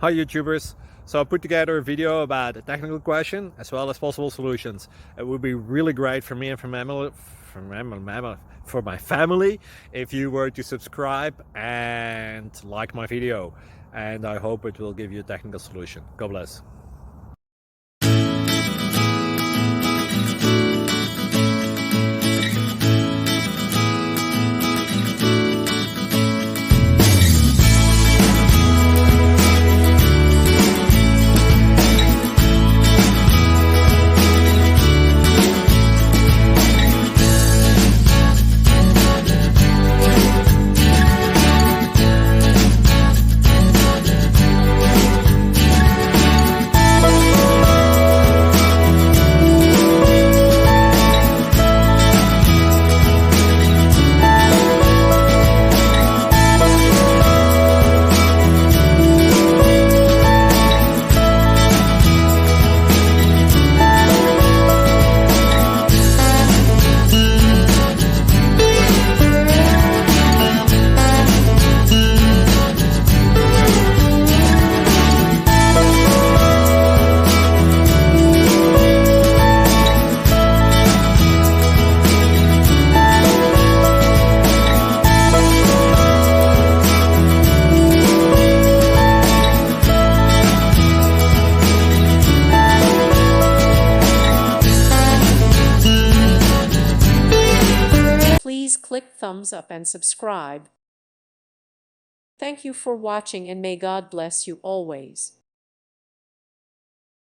Hi YouTubers! So I put together a video about a technical question as well as possible solutions. It would be really great for me and for my family if you were to subscribe and like my video, and I hope it will give you a technical solution. God bless. Please click thumbs up and subscribe. Thank you for watching and may God bless you always.